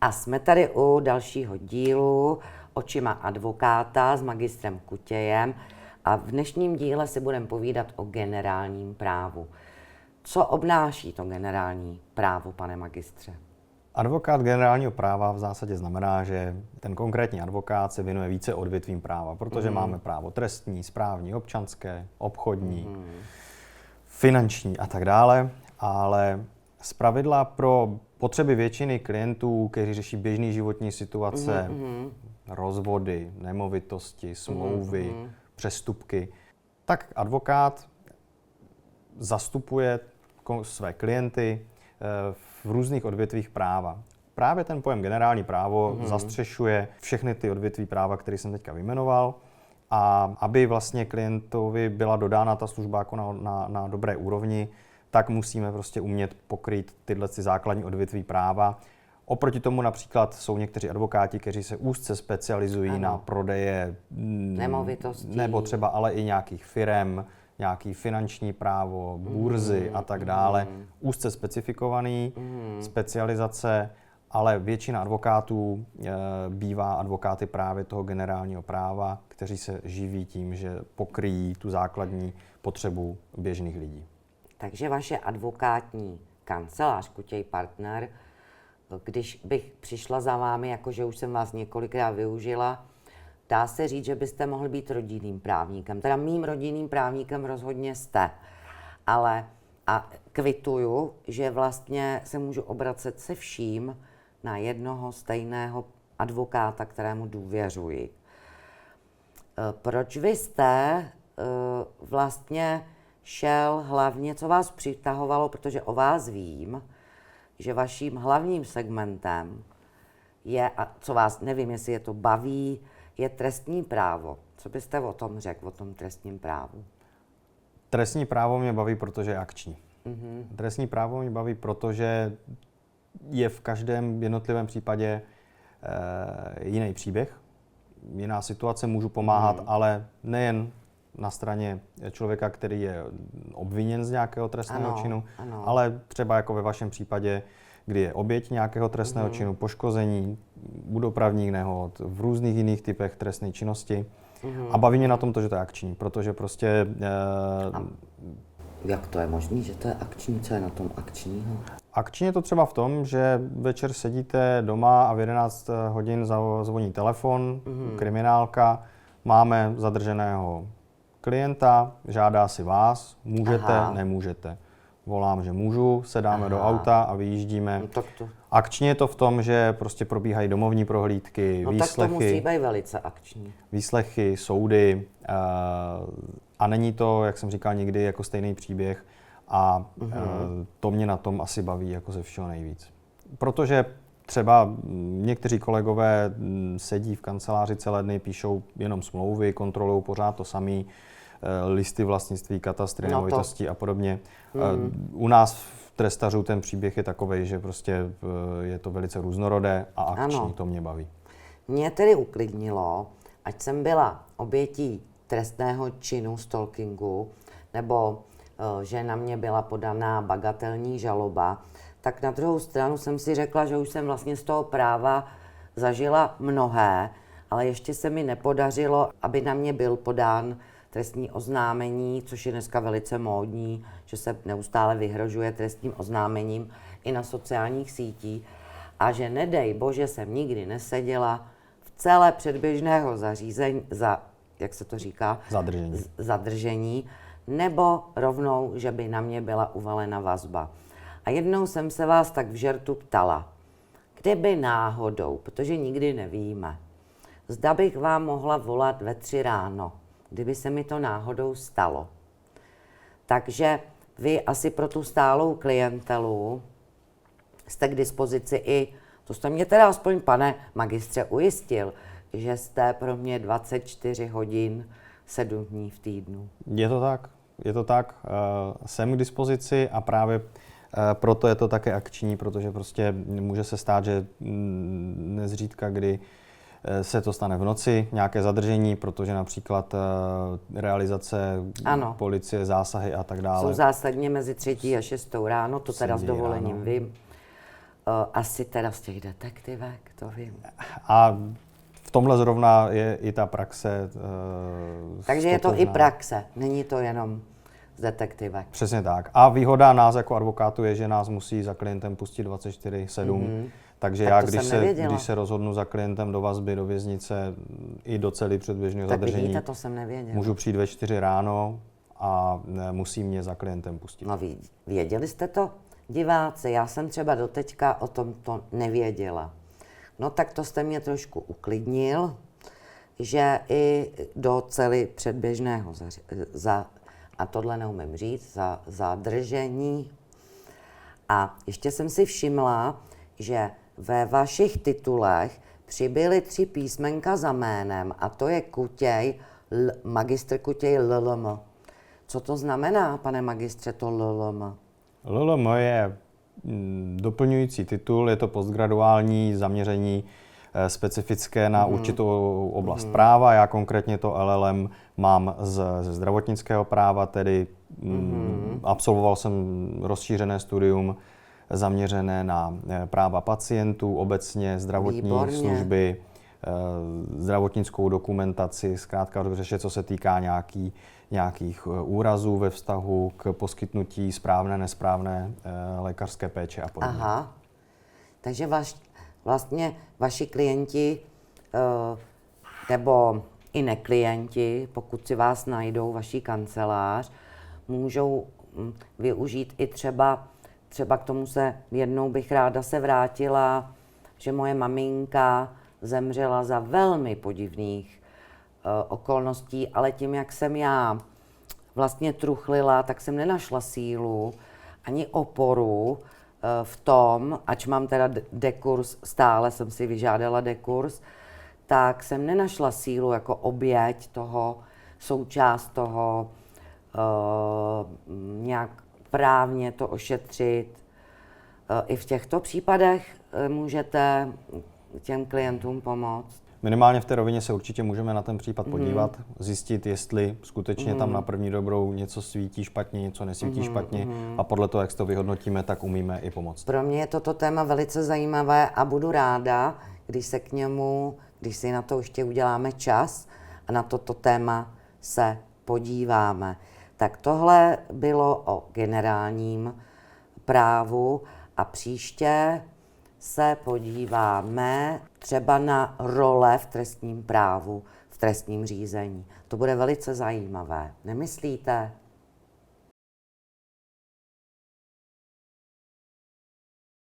A jsme tady u dalšího dílu Očima advokáta s magistrem Kutějem a v dnešním díle si budeme povídat o generálním právu. Co obnáší to generální právo, pane magistře? Advokát generálního práva v zásadě znamená, že ten konkrétní advokát se věnuje více odvětvím práva, protože máme právo trestní, správní, občanské, obchodní, finanční a tak dále, ale zpravidla pro potřeby většiny klientů, kteří řeší běžné životní situace, rozvody, nemovitosti, smlouvy, přestupky, tak advokát zastupuje své klienty v různých odvětvích práva. Právě ten pojem generální právo zastřešuje všechny ty odvětví práva, které jsem teďka vyjmenoval, a aby vlastně klientovi byla dodána ta služba jako na dobré úrovni, tak musíme prostě umět pokrýt tyhle základní odvětví práva. Oproti tomu například jsou někteří advokáti, kteří se úzce specializují na prodeje nemovitostí, nebo třeba ale i nějakých firem, nějaký finanční právo, burzy a tak dále. Úzce specifikovaný, specializace, ale většina advokátů bývá advokáty právě toho generálního práva, kteří se živí tím, že pokryjí tu základní potřebu běžných lidí. Takže vaše advokátní kancelář Kutěj Partner, když bych přišla za vámi, jakože už jsem vás několikrát využila, dá se říct, že byste mohl být rodinným právníkem. Teda mým rodinným právníkem rozhodně jste. Ale a kvituju, že vlastně se můžu obracet se vším na jednoho stejného advokáta, kterému důvěřuji. Proč vy jste vlastně šel hlavně, co vás přitahovalo, protože o vás vím, že vaším hlavním segmentem je, a co vás, nevím, jestli je to baví, je trestní právo. Co byste o tom řekl, o tom trestním právu? Trestní právo mě baví, protože je akční. Trestní právo mě baví, protože je v každém jednotlivém případě jiný příběh, jiná situace, můžu pomáhat, ale nejen na straně člověka, který je obviněn z nějakého trestného činu, ale třeba jako ve vašem případě, kdy je oběť nějakého trestného činu, poškození, dopravních nehod, v různých jiných typech trestné činnosti. A baví mě na tom to, že to je akční, protože prostě... Jak to je možné, že to je akční? Co je na tom akčního? Akční je to třeba v tom, že večer sedíte doma a v 11 hodin zvoní telefon, kriminálka, máme zadrženého klienta, žádá si vás, můžete, nemůžete. Volám, že můžu, sedáme do auta a vyjíždíme. Akčně je to v tom, že prostě probíhají domovní prohlídky, výslechy. Tak to musí být velice akční. Výslechy, soudy a není to, jak jsem říkal, nikdy jako stejný příběh a to mě na tom asi baví jako ze všeho nejvíc. Protože třeba někteří kolegové sedí v kanceláři celé dny, píšou jenom smlouvy, kontrolují pořád to samý, listy vlastnictví, katastry, nemovitostí a podobně. U nás v trestařů ten příběh je takovej, že prostě je to velice různorodé a akční, to mě baví. Mě tedy uklidnilo, ať jsem byla obětí trestného činu stalkingu, nebo že na mě byla podaná bagatelní žaloba, tak na druhou stranu jsem si řekla, že už jsem vlastně z toho práva zažila mnohé, ale ještě se mi nepodařilo, aby na mě byl podán trestní oznámení, což je dneska velice módní, že se neustále vyhrožuje trestním oznámením i na sociálních sítích a že nedej bože jsem nikdy neseděla v celé předběžného zařízení, jak se to říká? Zadržení, nebo rovnou, že by na mě byla uvalena vazba. A jednou jsem se vás tak v žertu ptala, kdyby náhodou, protože nikdy nevíme, zda bych vám mohla volat ve 3 ráno, kdyby se mi to náhodou stalo. Takže vy asi pro tu stálou klientelu jste k dispozici i, to jste mě teda aspoň, pane magistře, ujistil, že jste pro mě 24 hodin 7 dní v týdnu. Je to tak. Jsem k dispozici a právě proto je to také akční, protože prostě může se stát, že nezřídka, kdy se to stane v noci, nějaké zadržení, protože například realizace policie, zásahy a tak dále. Jsou zásadně mezi 3. a 6. ráno, to teda s dovolením vím. Asi teda z těch detektivek, to vím. A v tomhle zrovna je i ta praxe. Takže je to i praxe, není to jenom z detektivek. Přesně tak. A výhoda nás jako advokátů je, že nás musí za klientem pustit 24/7. Takže tak já, když se rozhodnu za klientem do vazby, do věznice i do cely předběžného zadržení, vidíte, to jsem nevěděla. Můžu přijít ve 4 ráno a musí mě za klientem pustit. No věděli jste to, diváci? Já jsem třeba doteďka o tom to nevěděla. No tak to jste mě trošku uklidnil, že i do cely předběžného a tohle neumím říct, za zadržení. A ještě jsem si všimla, že ve vašich titulech přibyly 3 písmenka za jménem a to je Kutěj, magistr Kutěj LLM. Co to znamená, pane magistře, to LLM? LLM je doplňující titul, je to postgraduální zaměření specifické na určitou oblast práva. Já konkrétně to LLM mám ze zdravotnického práva, tedy absolvoval jsem rozšířené studium zaměřené na práva pacientů, obecně zdravotní služby, zdravotnickou dokumentaci, zkrátka dobře, co se týká nějakých úrazů ve vztahu k poskytnutí správné, nesprávné lékařské péče a podobně. Aha, takže vlastně vaši klienti nebo i neklienti, pokud si vás najdou, vaší kancelář, můžou využít i třeba k tomu se jednou bych ráda se vrátila, že moje maminka zemřela za velmi podivných okolností, ale tím, jak jsem já vlastně truchlila, tak jsem nenašla sílu ani oporu v tom, ač mám teda dekurs, stále jsem si vyžádala dekurs, tak jsem nenašla sílu jako oběť toho, součást toho, nějak právně to ošetřit. I v těchto případech můžete těm klientům pomoct? Minimálně v té rovině se určitě můžeme na ten případ podívat, zjistit, jestli skutečně tam na první dobrou něco svítí špatně, něco nesvítí špatně a podle toho, jak to vyhodnotíme, tak umíme i pomoct. Pro mě je toto téma velice zajímavé a budu ráda, když si na to ještě uděláme čas a na toto téma se podíváme. Tak tohle bylo o generálním právu a příště se podíváme třeba na role v trestním právu, v trestním řízení. To bude velice zajímavé, nemyslíte?